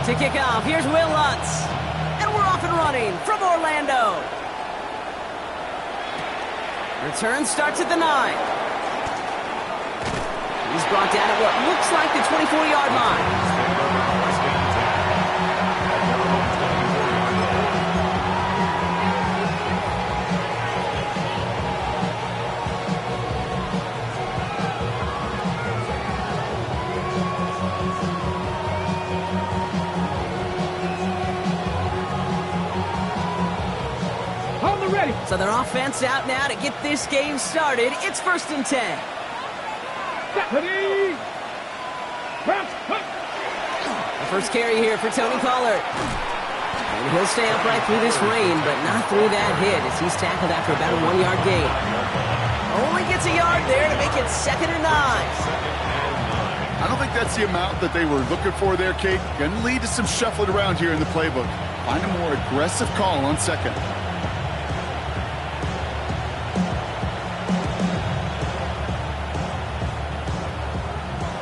To kick off, here's Will Lutz. And we're off and running from Orlando. Return starts at the 9. He's brought down at what looks like the 24-yard line. So their offense out now to get this game started. It's 1st and 10. The first carry here for Tony Pollard. And he'll stay upright through this rain, but not through that hit as he's tackled after about a 1-yard gain. Only gets a yard there to make it 2nd and 9. I don't think that's the amount that they were looking for there, Kate. Going to lead to some shuffling around here in the playbook. Find a more aggressive call on 2nd.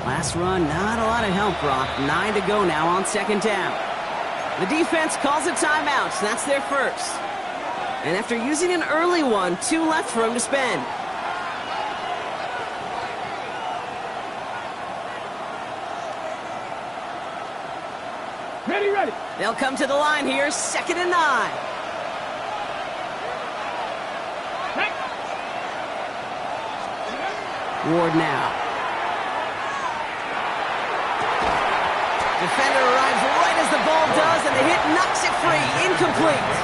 Last run, not a lot of help, Brock. 9 to go now on 2nd down. The defense calls a timeout, so that's their first. And after using an early one, 2 left for him to spend. Ready. They'll come to the line here, 2nd and 9. Ward now. Defender arrives right as the ball does, and the hit knocks it free. Incomplete.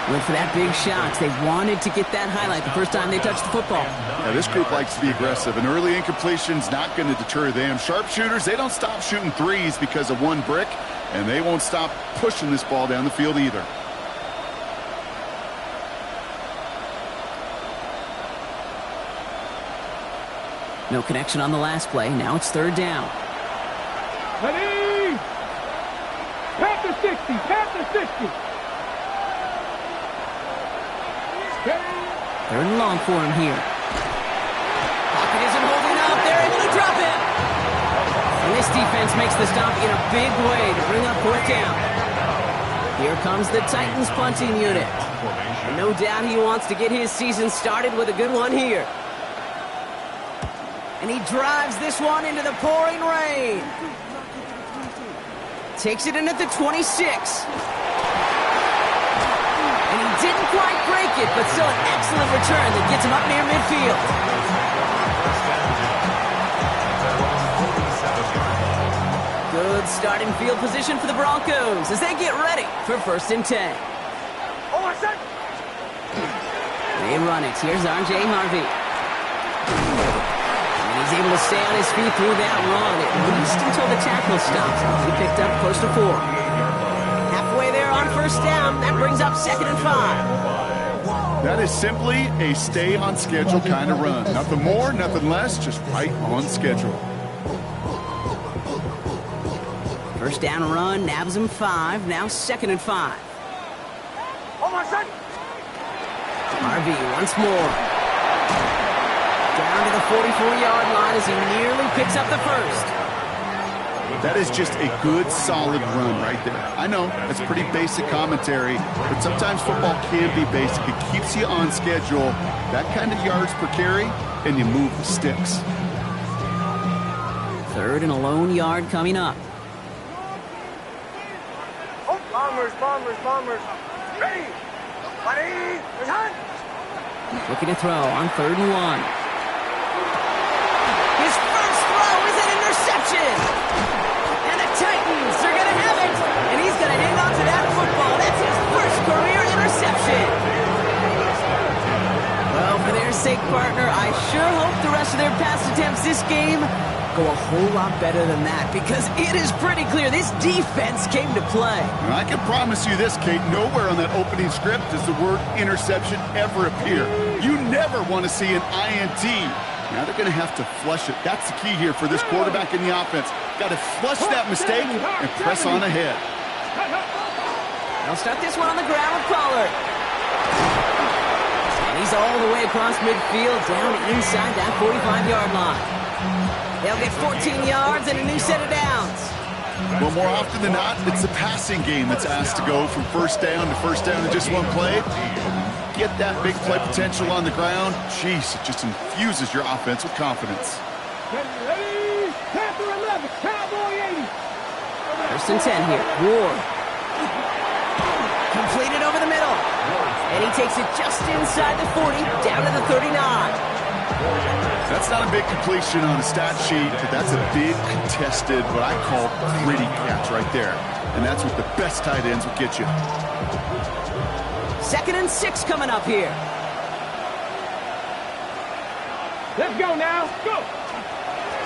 Went for that big shot. They wanted to get that highlight the first time they touched the football. Yeah, this group likes to be aggressive. An early incompletion's not going to deter them. Sharpshooters, they don't stop shooting threes because of one brick, and they won't stop pushing this ball down the field either. No connection on the last play. Now it's 3rd down. Ready! Panther 60! Panther 60! 3rd and long for him here. Pocket isn't holding up. They're able to drop it. And this defense makes the stop in a big way to bring up 4th down. Here comes the Titans punting unit. And no doubt he wants to get his season started with a good one here. And he drives this one into the pouring rain. Takes it in at the 26. And he didn't quite break it, but still an excellent return that gets him up near midfield. Good starting field position for the Broncos as they get ready for 1st and 10. They run it. Here's R.J. Harvey. He's able to stay on his feet through that run, at least until the tackle stops. He picked up close to 4. Halfway there on 1st down, that brings up 2nd and 5. That is simply a stay-on-schedule kind of run. Nothing more, nothing less, just right on schedule. 1st down run, nabs him 5, now 2nd and 5. Harvey once more. Down to the 44-yard line as he nearly picks up the 1st. That is just a good, solid run right there. I know, that's pretty basic commentary, but sometimes football can be basic. It keeps you on schedule, that kind of yards per carry, and you move the sticks. 3rd and a lone yard coming up. Bombers. Ready! Looking to throw on 3rd and 1. His first throw is an interception. And the Titans are going to have it. And he's going to hang on to that football. That's his first career interception. Well, for their sake, partner, I sure hope the rest of their pass attempts this game go a whole lot better than that, because it is pretty clear this defense came to play. And I can promise you this, Kate, nowhere on that opening script does the word interception ever appear. You never want to see an INT. Now they're going to have to flush it. That's the key here for this quarterback in the offense. Got to flush that mistake and press on ahead. They'll start this one on the ground with Pollard. And he's all the way across midfield, down inside that 45-yard line. They'll get 14 yards and a new set of downs. Well, more often than not, it's the passing game that's asked to go from first down in just one play. Get that big play potential on the ground. Jeez, it just infuses your offense with confidence. Ready, Panther 11, Cowboy 80. First and 10 here. Ward. Completed over the middle. And he takes it just inside the 40, down to the 39. That's not a big completion on the stat sheet, but that's a big contested, what I call gritty catch right there. And that's what the best tight ends will get you. 2nd and 6 coming up here. Let's go now. Go.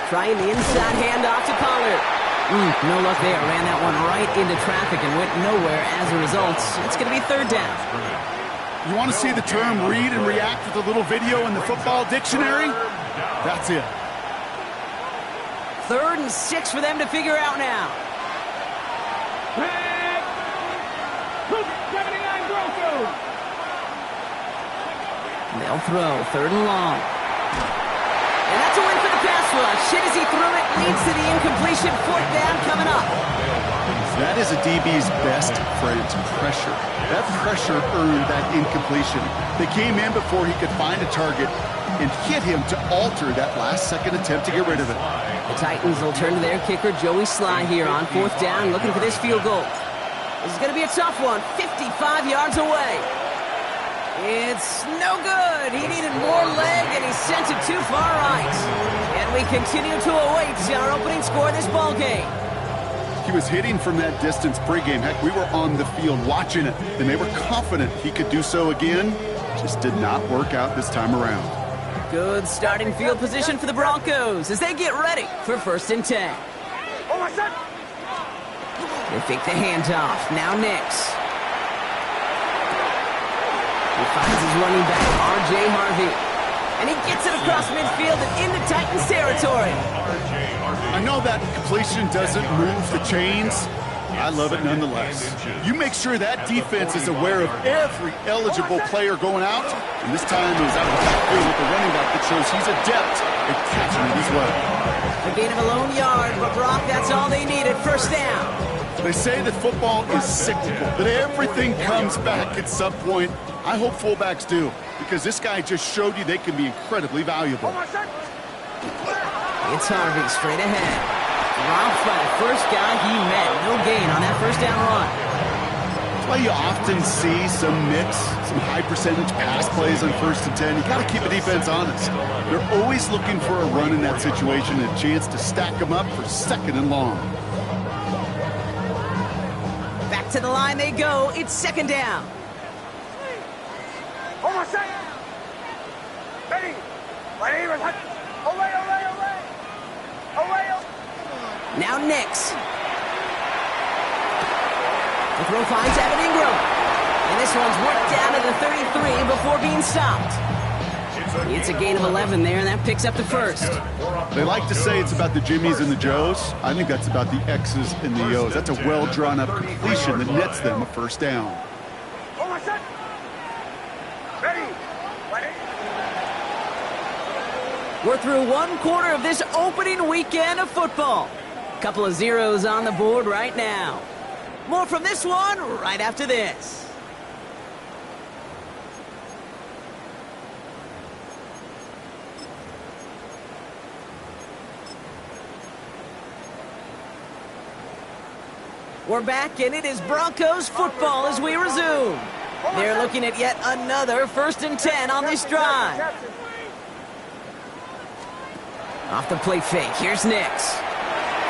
Trying the inside handoff to Pollard. No luck there. Ran that one right into traffic and went nowhere as a result. It's going to be 3rd down. You want to see the term read and react with a little video in the football dictionary? That's it. 3rd and 6 for them to figure out now. 79 Broncos. They'll throw 3rd and long. And that's a win for the pass rush. Hit as he threw it, leads to the incompletion. 4th down coming up. That is a DB's best friend, pressure. That pressure earned that incompletion. They came in before he could find a target and hit him to alter that last-second attempt to get rid of it. The Titans will turn to their kicker, Joey Sly, here on 4th down, looking for this field goal. This is going to be a tough one, 55 yards away. It's no good. He needed more leg, and he sent it too far right. And we continue to await our opening score of this ball game. He was hitting from that distance pregame. Heck, we were on the field watching it, and they were confident he could do so again. Just did not work out this time around. Good starting field position for the Broncos as they get ready for 1st and 10. They fake the handoff. Now Nix. He finds his running back, R.J. Harvey. And he gets it across midfield and into Titans territory. I know that completion doesn't move the chains. I love it nonetheless. You make sure that defense is aware of every eligible player going out. And this time he was out of the backfield with the running back that shows he's adept at catching it as well. A gain of a lone yard, but Brock, that's all they needed. 1st down. They say that football is cyclical, that everything comes back at some point. I hope fullbacks do, because this guy just showed you they can be incredibly valuable. It's Harvey straight ahead. Dropped by the first guy he met. No gain on that 1st down run. That's why you often see some mix, some high percentage pass plays on 1st and 10. You got to keep the defense honest. They're always looking for a run in that situation and a chance to stack them up for 2nd and long. Back to the line they go. It's 2nd down. Now Nix. The throw finds Evan Ingram. And this one's worked down to the 33 before being stopped. It's a gain of 11 there, and that picks up the 1st. They like to say it's about the Jimmies and the Joes. I think that's about the X's and the O's. That's a well-drawn-up completion that nets them a 1st down. We're through 1 quarter of this opening weekend of football. Couple of zeros on the board right now. More from this one right after this. We're back, and it is Broncos football as we resume. They're looking at yet another 1st and 10 on this drive. Off the play fake, here's Nix.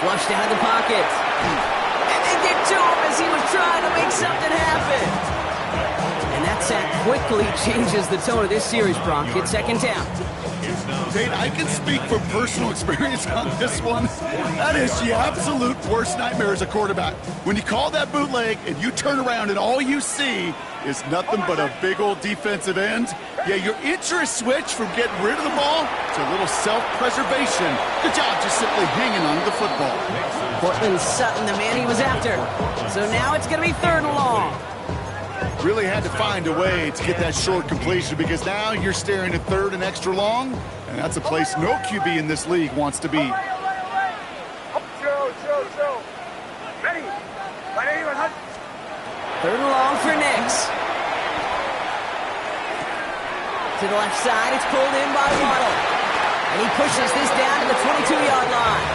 Flushed out of the pocket. And they get to him as he was trying to make something happen. And that sack quickly changes the tone of this series, Bronk. It's 2nd down. Tate, I can speak from personal experience on this one. That is the absolute worst nightmare as a quarterback. When you call that bootleg and you turn around and all you see is nothing but a big old defensive end, yeah, your interest switch from getting rid of the ball to a little self-preservation. Good job just simply hanging on to the football. Portland Sutton, the man he was after. So now it's going to be 3rd and long. Really had to find a way to get that short completion because now you're staring at 3rd and extra long, and that's a place no QB in this league wants to be. Third and long for Nix. To the left side, it's pulled in by Waddle. And he pushes this down to the 22-yard line.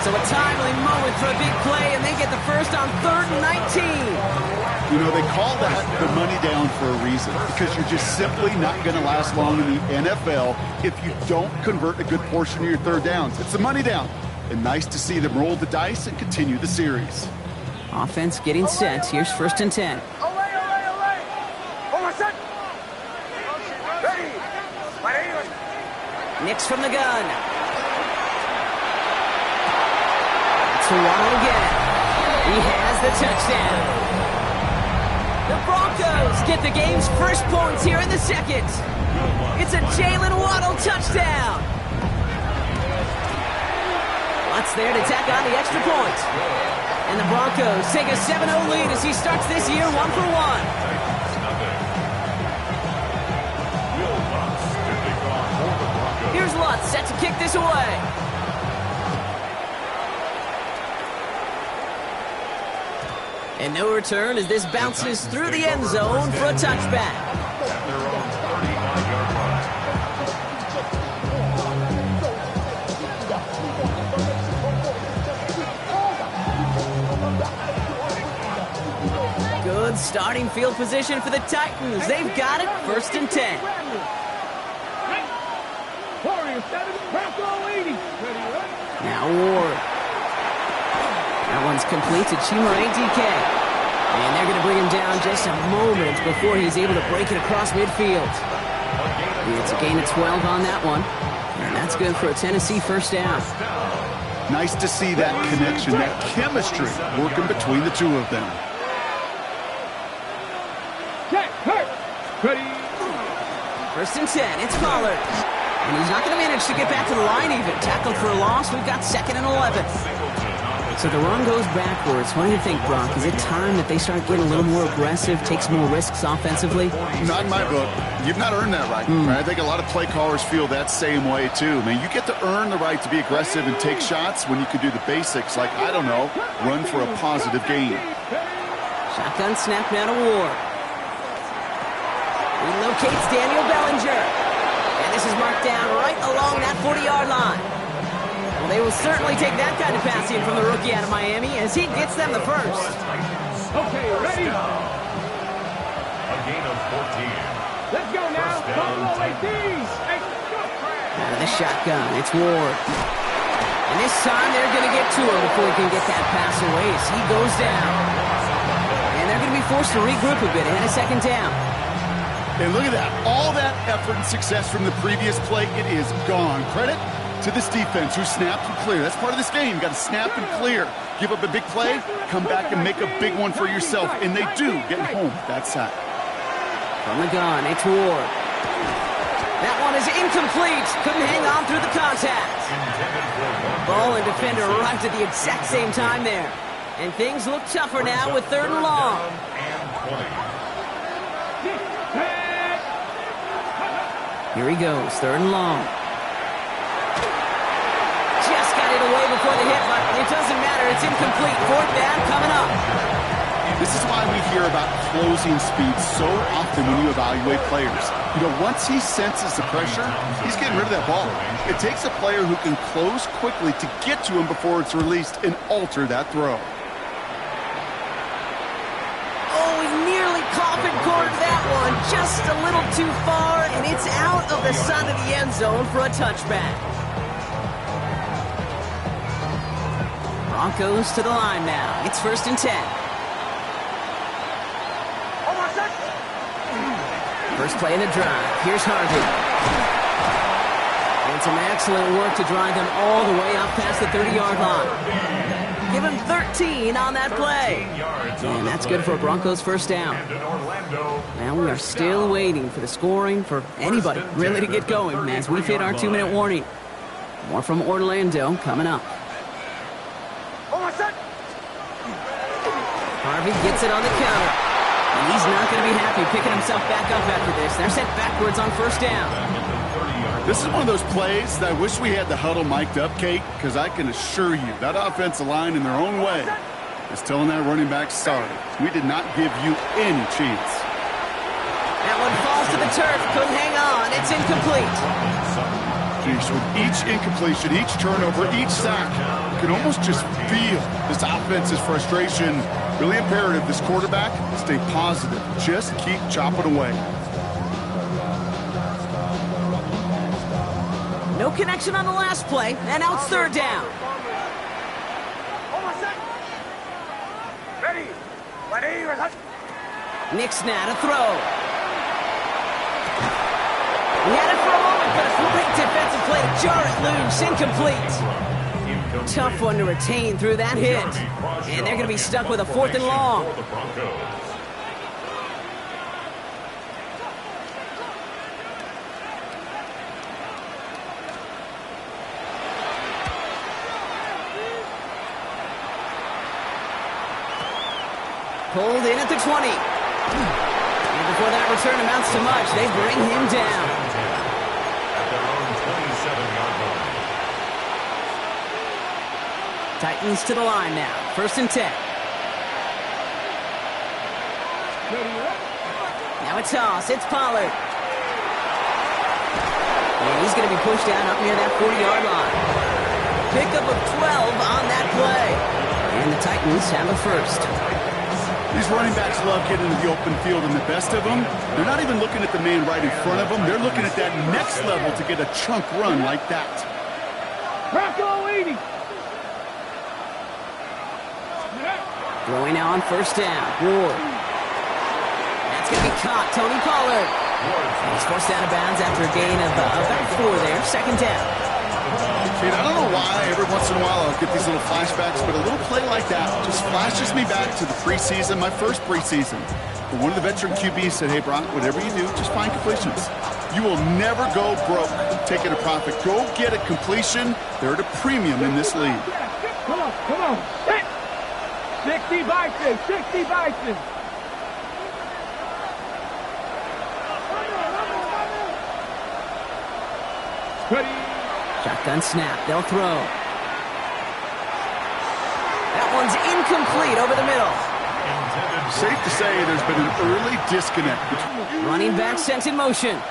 So a timely moment for a big play, and they get the first on 3rd and 19. You know, they call that the money down for a reason, because you're just simply not going to last long in the NFL if you don't convert a good portion of your third downs. It's the money down. And nice to see them roll the dice and continue the series. Offense getting set. Here's 1st and 10. Nix from the gun. It's Waddle again. He has the touchdown. The Broncos get the game's first points here in the second. It's a Jalen Waddle touchdown. Watts there to tack on the extra point. And the Broncos take a 7-0 lead as he starts this year 1-for-1. Here's Lutz set to kick this away. And no return as this bounces through the end zone for a touchback. Good starting field position for the Titans. They've got it, 1st and 10. Now Ward. That one's complete to Chimere DK. And they're going to bring him down just a moment before he's able to break it across midfield. It's a gain of 12 on that one. And that's good for a Tennessee first down. Nice to see that connection, that chemistry working between the two of them. Ready. 1st and 10. It's Pollard. And he's not going to manage to get back to the line even. Tackled for a loss. We've got 2nd and 11. So the run goes backwards. What do you think, Brock? Is it time that they start getting a little more aggressive, take some more risks offensively? Not in my book. You've not earned that right. Right? I think a lot of play callers feel that same way, too. Man, you get to earn the right to be aggressive and take shots when you can do the basics, like, I don't know, run for a positive gain. Shotgun snap now to Ward. Relocates Daniel Bellinger. And this is marked down right along that 40-yard line. Well, they will certainly take that kind of passing from the rookie out of Miami as he gets them the first. Okay, ready? A gain of 14. Let's go now. Buffalo ATs. Out of the shotgun, it's Ward. And this time they're going to get to him before he can get that pass away as he goes down. And they're going to be forced to regroup a bit ahead of 2nd down. And look at that. All that effort and success from the previous play, it is gone. Credit to this defense who snapped and cleared. That's part of this game. You got to snap and clear. Give up a big play, come back and make a big one for yourself. And they do, getting home that sack. From the gun, it's Ward. That one is incomplete. Couldn't hang on through the contact. Ball and defender arrived at the exact same time there. And things look tougher now with 3rd and long. Here he goes, 3rd and long. Just got it away before the hit, but it doesn't matter. It's incomplete. 4th down coming up. This is why we hear about closing speed so often when you evaluate players. You know, once he senses the pressure, he's getting rid of that ball. It takes a player who can close quickly to get to him before it's released and alter that throw. Oh, he nearly coffin cornered that one. Just a little too far, and it's out of the side of the end zone for a touchback. Broncos to the line now. It's 1st and 10. First play in the drive. Here's Harvey. And some excellent work to drive them all the way up past the 30-yard line. Give him 13 on that play. And that's good for a Broncos first down. Now we are still waiting for the scoring for anybody really to get going as we've hit our 2-minute warning. More from Orlando coming up. Harvey gets it on the counter. And he's not going to be happy picking himself back up after this. They're sent backwards on 1st down. This is one of those plays that I wish we had the huddle mic'd up, Kate, because I can assure you that offensive line in their own way is telling that running back, sorry, we did not give you any chance. That one falls to the turf. Couldn't hang on. It's incomplete. Geez, with each incompletion, each turnover, each sack, you can almost just feel this offense's frustration. Really imperative, this quarterback, stay positive. Just keep chopping away. No connection on the last play, and now it's third down. Nick Snad, a throw. He had it for a moment, but a great defensive play to jar it loose. Incomplete. Tough one to retain through that hit. And they're going to be stuck with a 4th and long. Pulled in at the 20. And before that return amounts to much, they bring him down. At their own 27-yard line. Titans to the line now. 1st and 10. Now a toss. It's Pollard. And he's going to be pushed down up near that 40-yard line. Pickup of 12 on that play. And the Titans have a first. These running backs love getting into the open field, and the best of them, they're not even looking at the man right in front of them. They're looking at that next level to get a chunk run like that. Bronco 80. Throwing now on 1st down. Ward. That's going to be caught. Tony Pollard. He's forced out of bounds after a gain of about 4 there. 2nd down. Kate, I don't know why every once in a while I'll get these little flashbacks, but a little play like that just flashes me back to the preseason, my first preseason. But one of the veteran QBs said, hey, Brock, whatever you do, just find completions. You will never go broke taking a profit. Go get a completion. They're at a premium in this league. Come on, come on. 60 Bison, 60 Bison. Ready. Shotgun snap. They'll throw. That one's incomplete over the middle. Safe to say there's been an early disconnect between... Running back sent in motion.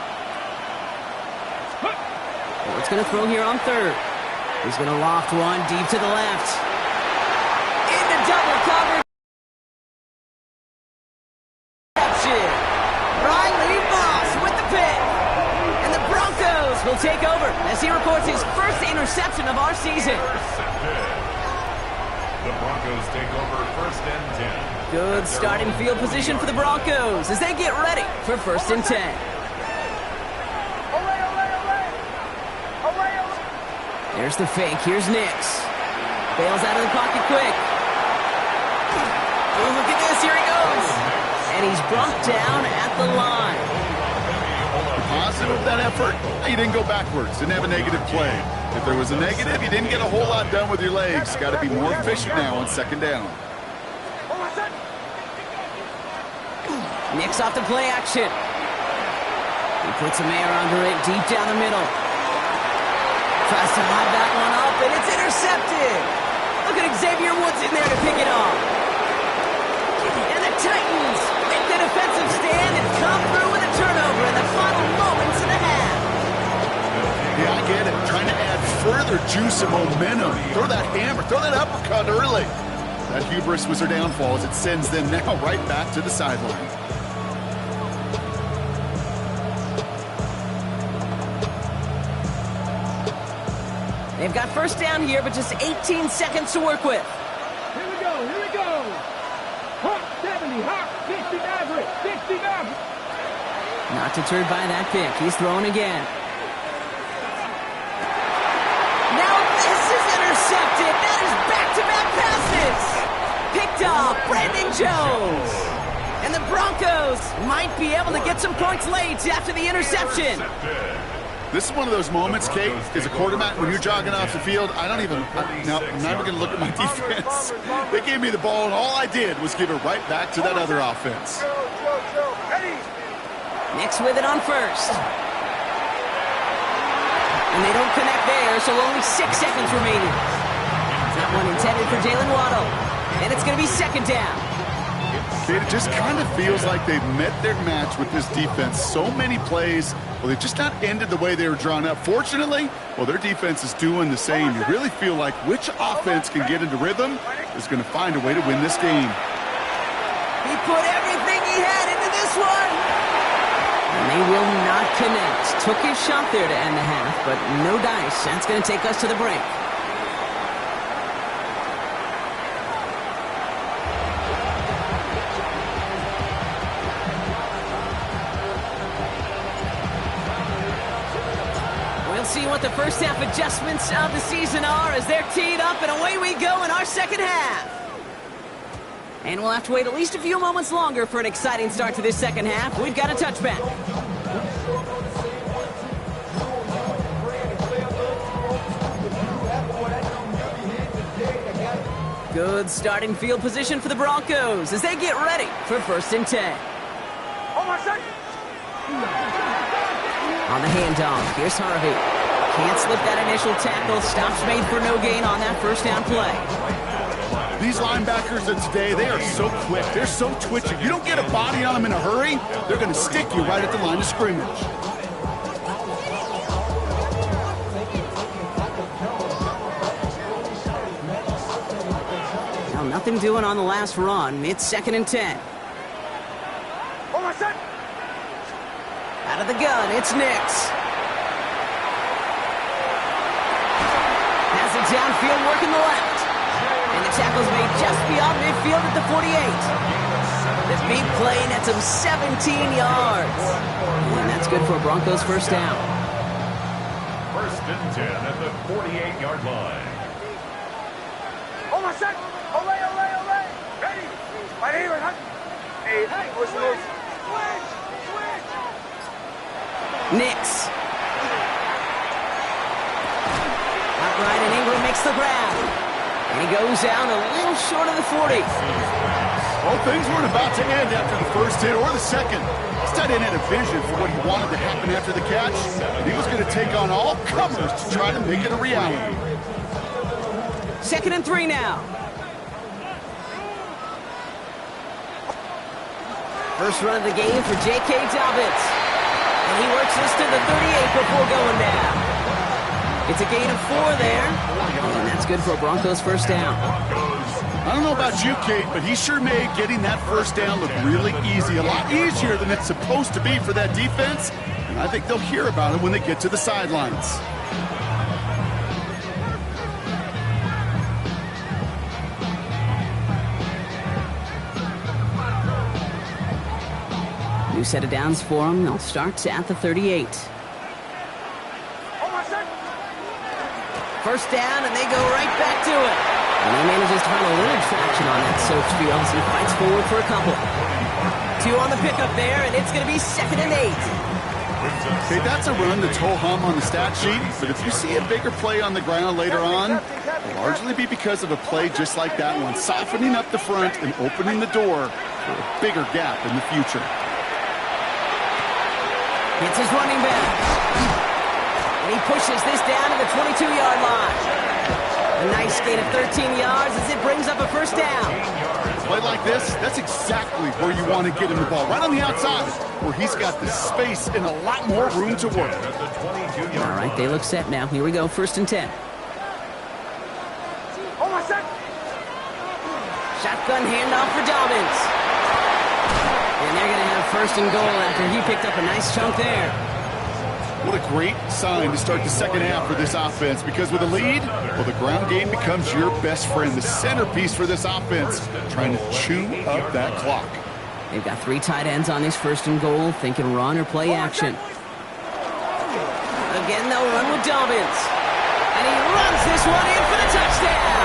It's going to throw here on 3rd. He's going to loft one deep to the left. Into double coverage. Riley Moss with the pick. And the Broncos will take over as he reports his first interception of our season. The Broncos take over 1st and 10. Good starting field position for the Broncos as they get ready for 1st and 10. There's the fake. Here's Nix. Bails out of the pocket quick. Oh, look at this. Here he goes. And he's brought down at the line. Positive of that effort, you didn't go backwards, didn't have a negative play. If there was a negative, you didn't get a whole lot done with your legs. Got to be more efficient now on 2nd down. Nix off the play action. He puts a man under it deep down the middle. Tries to lob that one up, and it's intercepted. Look at Xavier Woods in there to pick it off. And the Titans make the defensive stand and come through with a turnover in the final moments of the half. Yeah, I get it. Trying to add further juice and momentum. Throw that hammer, throw that uppercut early. That hubris was their downfall as it sends them now right back to the sideline. They've got 1st down here, but just 18 seconds to work with. Here we go, here we go. Hawk 70, Hawk 60 Maverick, 60 Maverick. Not deterred by that pick. He's throwing again. Now this is intercepted. That is back-to-back passes. Picked off Brandon Jones. And the Broncos might be able to get some points late after the interception. This is one of those moments, Kate, as a quarterback, when you're jogging off the field, I'm not even going to look at my defense. They gave me the ball, and all I did was give it right back to that other offense. Nix with it on 1st. And they don't connect there, so only 6 seconds remaining. That one intended for Jalen Waddle. And it's going to be second down. It just kind of feels like they've met their match with this defense. So many plays, well, they've just not ended the way they were drawn up. Fortunately, well, their defense is doing the same. You really feel like which offense can get into rhythm is going to find a way to win this game. He put everything he had into this one. And they will not connect. Took his shot there to end the half, but no dice. That's going to take us to the break. We'll see what the first half adjustments of the season are as they're teed up, and away we go in our second half. And we'll have to wait at least a few moments longer for an exciting start to this second half. We've got a touchback. Good starting field position for the Broncos as they get ready for 1st and 10. On the handoff, here's Harvey. Can't slip that initial tackle. Stops made for no gain on that first down play. These linebackers of today, they are so quick. They're so twitchy. You don't get a body on them in a hurry, they're going to stick you right at the line of scrimmage. Now, nothing doing on the last run. It's 2nd and 10. Out of the gun, it's Nix. Has it downfield, working the left. And the tackle's made just beyond midfield at the 48. This big play nets him 17 yards. And that's good for a Broncos first down. 1st and 10 at the 48-yard line. Ready? Right here, huh? Hey, what's the Nix. Upright, and Ingram makes the grab. And he goes down a little short of the 40. Well, things weren't about to end after the first hit or the second. This tight end had a vision for what he wanted to happen after the catch. And he was going to take on all comers to try to make it a reality. 2nd and 3 now. First run of the game for J.K. Dobbins. And he works this to the 38 before going down. It's a gain of 4 there. And that's good for a Broncos first down. I don't know about you, Kate, but he sure made getting that first down look really easy. A lot easier than it's supposed to be for that defense. And I think they'll hear about it when they get to the sidelines. New set of downs for them. They'll start at the 38. First down, and they go right back to it. And he manages to find a little traction on that search field as he fights forward for a couple. 2 on the pickup there, and it's going to be 2nd and 8. Okay, that's a run that's ho-hum on the stat sheet, but if you see a bigger play on the ground later on, it'll largely be because of a play just like that one, softening up the front and opening the door for a bigger gap in the future. It's his running back. And he pushes this down to the 22-yard line. A nice gain of 13 yards as it brings up a first down. Play like this, that's exactly where you want to get him the ball. Right on the outside, where he's got the space and a lot more room to work. All right, they look set now. Here we go, 1st and 10. Shotgun handoff for Dobbins. And they're going to have 1st and goal after he picked up a nice chunk there. What a great sign to start the second half for this offense, because with a lead, well, the ground game becomes your best friend, the centerpiece for this offense, trying to chew up that clock. They've got 3 tight ends on this 1st and goal, thinking run or play action. Again, they'll run with Dobbins. And he runs this one in for the touchdown.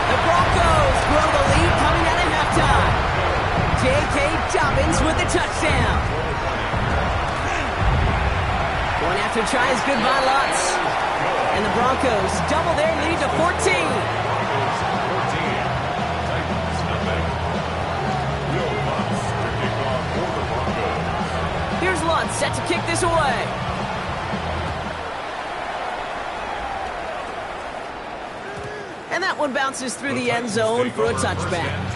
The Broncos grow the lead coming out of halftime. J.K. Dobbins with the touchdown. Going after tries goodbye lots. And the Broncos double their lead to 14. Here's Lutz set to kick this away. And that one bounces through the end zone for a touchback. At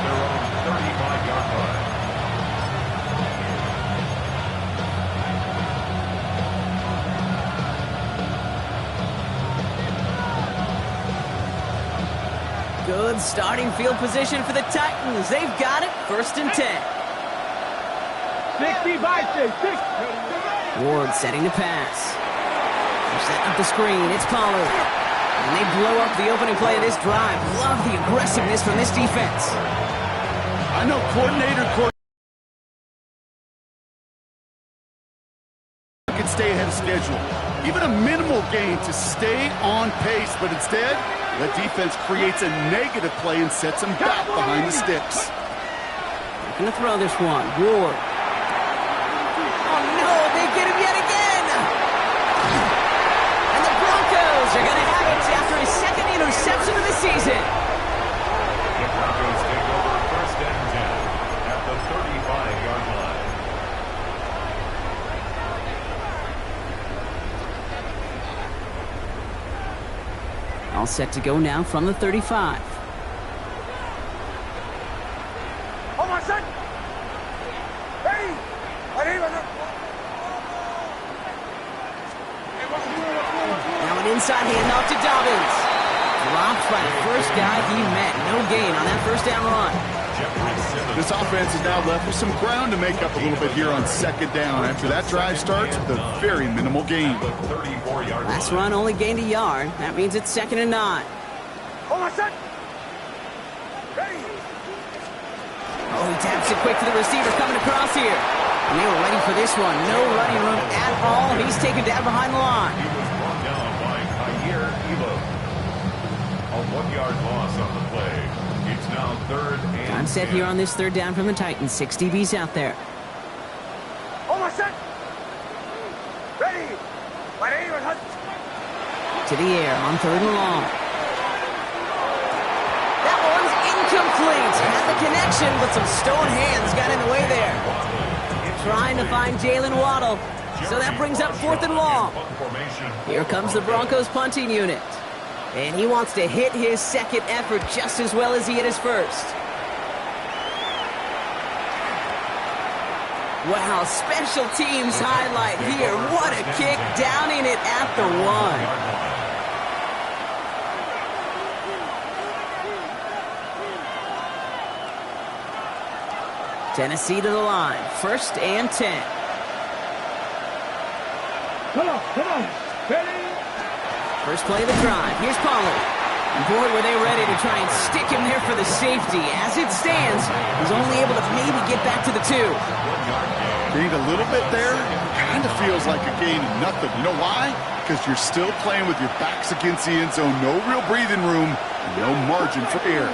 their own 35-yard line. Good starting field position for the Titans. They've got it, 1st and 10. 60 by 6. Ward setting the pass. They're setting up the screen. It's Pollard. And they blow up the opening play of this drive. Love the aggressiveness from this defense. I know coordinator can stay ahead of schedule. Even a minimal gain to stay on pace, but instead, the defense creates a negative play and sets them back behind the sticks. They're going to throw this one. Ward. Oh, no, they get him yet again. And the Broncos are going to have it after his 2nd interception of the season. The Broncos take over 1st and 10 at the 35-yard line. All set to go now from the 35. Hold on, son. Hey! Now an inside handoff to Dobbins. Dropped by the first guy he met. No gain on that 1st down run. This offense is now left with some ground to make up a little bit here on 2nd down after that drive starts with a very minimal gain. Last run only gained a yard. That means it's 2nd and 9. Hold on, son. Ready. Oh, he taps it quick to the receiver coming across here. And they were ready for this one. No running room at all. He's taken down behind the line. He was brought down by Kyer Elo. A 1-yard loss on the play. It's now 3rd and Time set 10. here on this 3rd down from the Titans. 6 DBs out there. Hold on, son. Ready. To the air on 3rd and long. That one's incomplete. Had the connection, but some stone hands got in the way there. Trying to find Jalen Waddle. So that brings up 4th and long. Here comes the Broncos punting unit. And he wants to hit his 2nd effort just as well as he hit his 1st. Wow, special teams highlight here. What a kick, downing it at the 1. Tennessee to the line. 1st and 10. Come on. Ready. First play of the drive. Here's Pollard. And boy, were they ready to try and stick him there for the safety. As it stands, he's only able to maybe get back to the 2. Gained a little bit there. Kind of feels like a gain of nothing. You know why? Because you're still playing with your backs against the end zone. No real breathing room. No margin for error.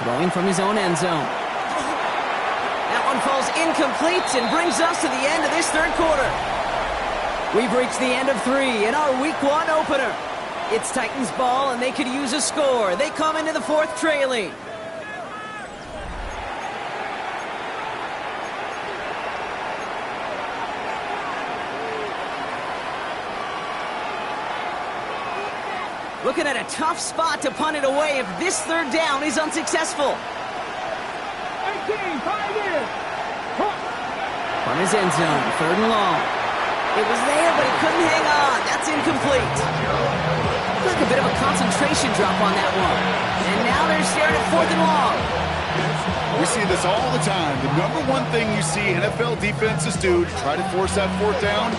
Throwing from his own end zone. That one falls incomplete and brings us to the end of this 3rd quarter. We've reached the end of 3 in our Week 1 opener. It's Titans ball, and they could use a score. They come into the 4th trailing. Looking at a tough spot to punt it away if this 3rd down is unsuccessful. 18, 5 in. From his end zone, 3rd and long. It was there, but he couldn't hang on. That's incomplete. Like a bit of a concentration drop on that one. And now they're staring at 4th and long. We see this all the time. The number one thing you see NFL defenses do to try to force that 4th down,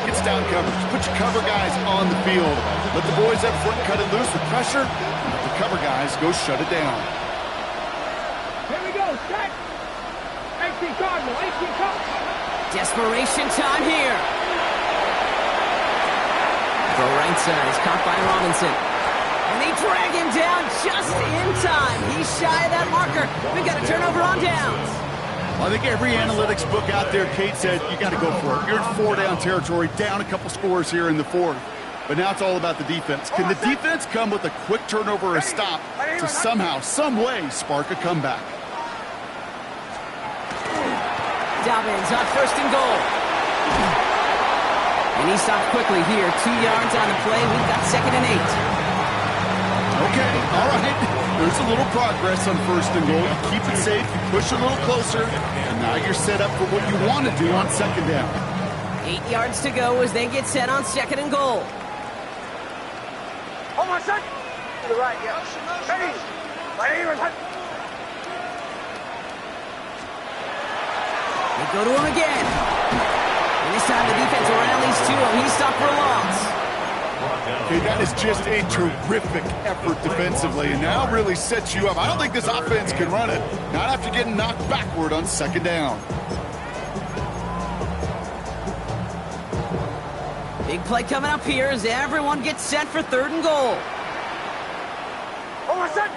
it's down coverage. Put your cover guys on the field. Let the boys up front cut it loose with pressure. And let the cover guys go shut it down. Here we go. Set. 18 Cardinal. 18 Cardinal. Desperation time here. The right side is caught by Robinson. And they drag him down just in time. He's shy of that marker. We've got a turnover on downs. Well, I think every analytics book out there, Kate said, you got to go for it. You're in 4-down territory, down a couple scores here in the 4th. But now it's all about the defense. Can the defense come with a quick turnover or a stop to somehow, some way, spark a comeback? Dobbins on 1st and goal. And he stopped quickly here. 2 yards on the play. We've got 2nd and 8. Okay, all right. There's a little progress on 1st and goal. You keep it safe, you push a little closer, and now you're set up for what you want to do on 2nd down. 8 yards to go as they get set on 2nd and goal. Hold on, son. To the right, yeah. Ready. Right here, son. They go to him again. And this time the defense will rallies to him. He's stopped for a loss. Okay, that is just a terrific effort defensively, and now really sets you up. I don't think this offense can run it, not after getting knocked backward on 2nd down. Big play coming up here as everyone gets set for 3rd and goal. Hold on, son.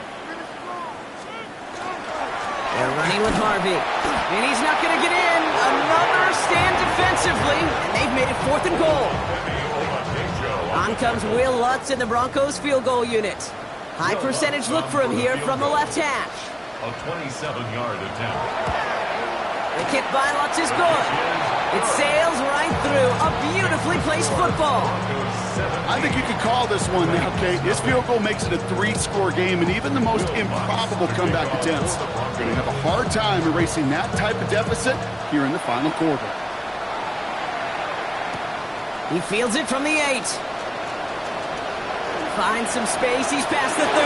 They're running with Harvey. And he's not going to get in. Another stand defensively. And they've made it 4th and goal. On comes Will Lutz in the Broncos field goal unit. High percentage look for him here from the left hash. A 27-yard attempt. The kick by Lutz is good. It sails right through a beautifully placed football. I think you could call this one now, Kate. This field goal makes it a 3-score game, and even the most improbable comeback attempts are going to have a hard time erasing that type of deficit here in the final quarter. He fields it from the 8. Finds some space. He's past the 30.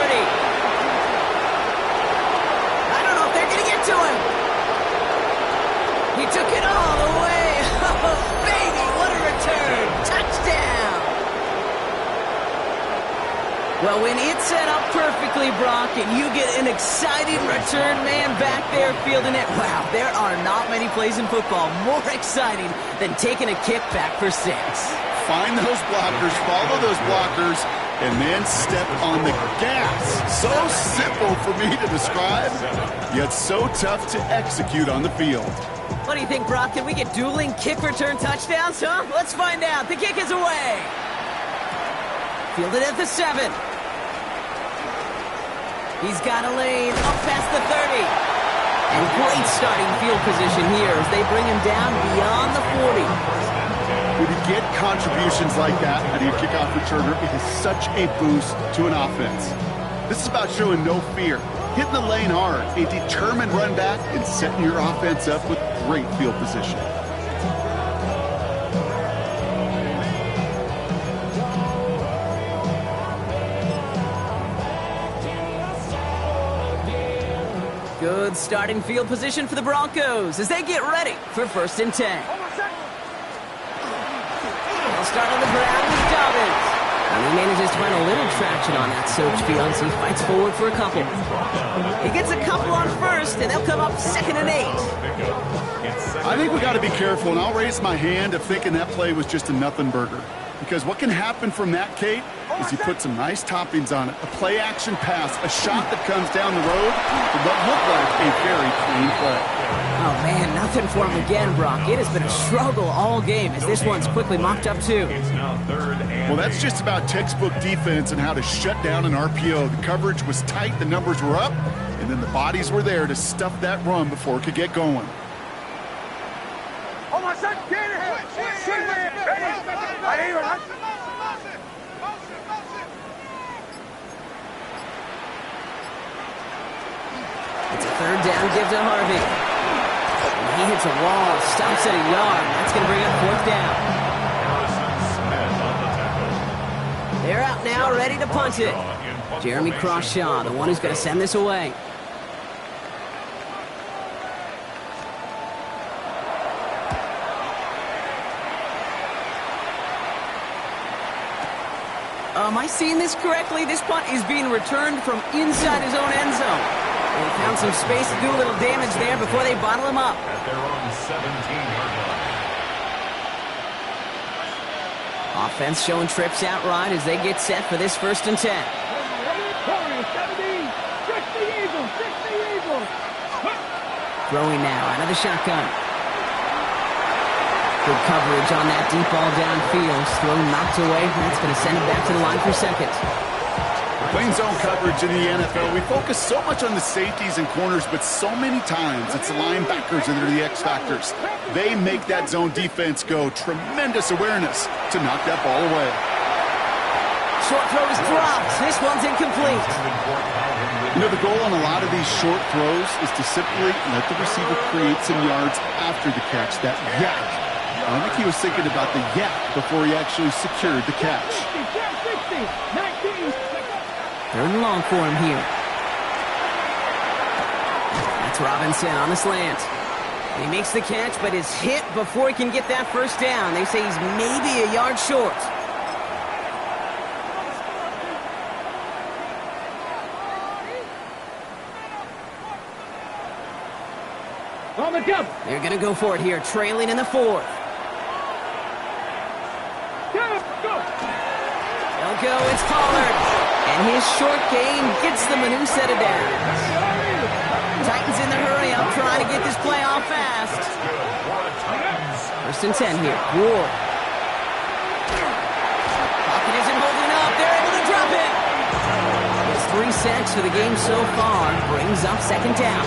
I don't know if they're going to get to him. He took it all the way. Oh, baby, what a return. Touchdown. Well, when it's set up perfectly, Brock, and you get an exciting return man back there fielding it, wow, there are not many plays in football more exciting than taking a kick back for 6. Find those blockers, follow those blockers, and then step on the gas. So simple for me to describe, yet so tough to execute on the field. What do you think, Brock? Can we get dueling kick return touchdowns, huh? Let's find out. The kick is away. Fielded at the 7. He's got a lane up past the 30. And great starting field position here as they bring him down beyond the 40. When you get contributions like that out of your kickoff returner, it is such a boost to an offense. This is about showing no fear, hitting the lane hard, a determined run back, and setting your offense up with great field position. Good starting field position for the Broncos as they get ready for 1st and 10. They'll start on the ground with Dobbins. And he manages to find a little traction on that search field as he fights forward for a couple. He gets a couple on 1st, and they'll come up 2nd and 8. I think we got to be careful, and I'll raise my hand of thinking that play was just a nothing burger. Because what can happen from that, Kate, is you put some nice toppings on it. A play-action pass, a shot that comes down the road, it would look like a very clean play. Oh, man, nothing for him again, Brock. It has been a struggle all game as this one's quickly mocked up, too. Well, that's just about textbook defense and how to shut down an RPO. The coverage was tight, the numbers were up, and then the bodies were there to stuff that run before it could get going. Hold on, son. Get it. Ready. Right here, son. It's a 3rd down give to Harvey. He hits a wall, stops at a yard. That's going to bring up 4th down. They're out now, ready to punt it. Jeremy Crawshaw, the one who's going to send this away. Am I seeing this correctly? This punt is being returned from inside his own end zone. They found some space to do a little damage there before they bottle him up. At their own 17-yard line. Offense showing trips out right as they get set for this 1st and 10. Throwing now out of the shotgun. Good coverage on that deep ball downfield. Throw knocked away. That's going to send him back to the line for 2nd. Playing zone coverage in the NFL, we focus so much on the safeties and corners, but so many times it's the linebackers that are the X factors. They make that zone defense go. Tremendous awareness to knock that ball away. Short throw is dropped. This one's incomplete. You know, the goal on a lot of these short throws is to simply let the receiver create some yards after the catch, that yak. I think he was thinking about the yak before he actually secured the catch. 19. Third and long for him here. That's Robinson on the slant. He makes the catch, but is hit before he can get that first down. They say he's maybe a yard short. On the jump. They're going to go for it here, trailing in the fourth. Go. They'll go, it's Pollard. And his short gain gets them a new set of downs. Titans in the hurry up, trying to get this play off fast. First and 10 here. Ward. Pocket isn't holding up. They're able to drop it. It's 3 sacks for the game so far. Brings up second down.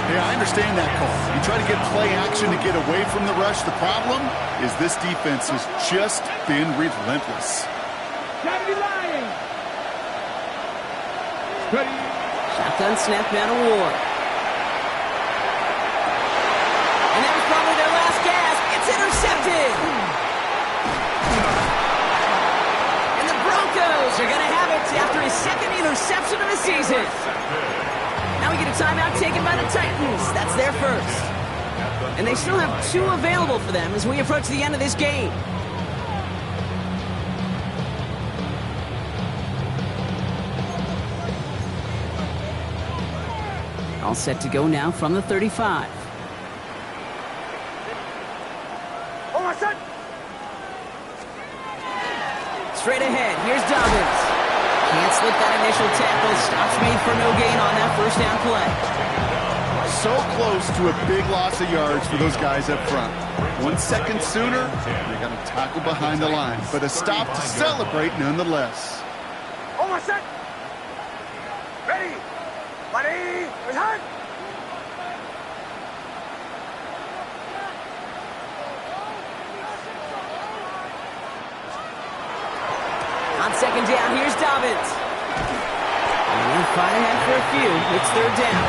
Yeah, I understand that call. You try to get play action to get away from the rush. The problem is this defense has just been relentless. Shotgun snap down to Ward. And that was probably their last gasp. It's intercepted. And the Broncos are going to have it after his second interception of the season. Now we get a timeout taken by the Titans. That's their first. And they still have 2 available for them as we approach the end of this game. All set to go now from the 35. Straight ahead, here's Dobbins. Can't slip that initial tackle. Stops made for no gain on that first down play. So close to a big loss of yards for those guys up front. 1 second sooner, they got a tackle behind the line. But a stop to celebrate nonetheless. Almost set. Ready. Ready. Return. On second down, here's Dobbins. And we'll fight ahead for a few. It's third down.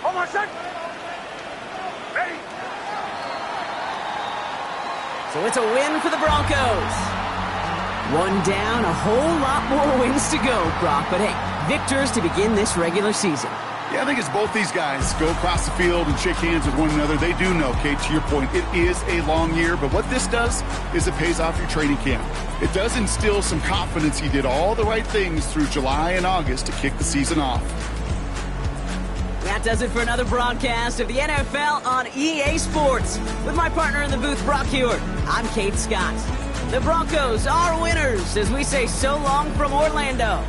Almost set. Ready. So it's a win for the Broncos. 1 down, a whole lot more wins to go, Brock. But hey, victors to begin this regular season. Yeah, I think as both these guys go across the field and shake hands with one another, they do know, Kate, to your point, it is a long year. But what this does is it pays off your training camp. It does instill some confidence. He did all the right things through July and August to kick the season off. That does it for another broadcast of the NFL on EA Sports. With my partner in the booth, Brock Hewitt, I'm Kate Scott. The Broncos are winners as we say so long from Orlando.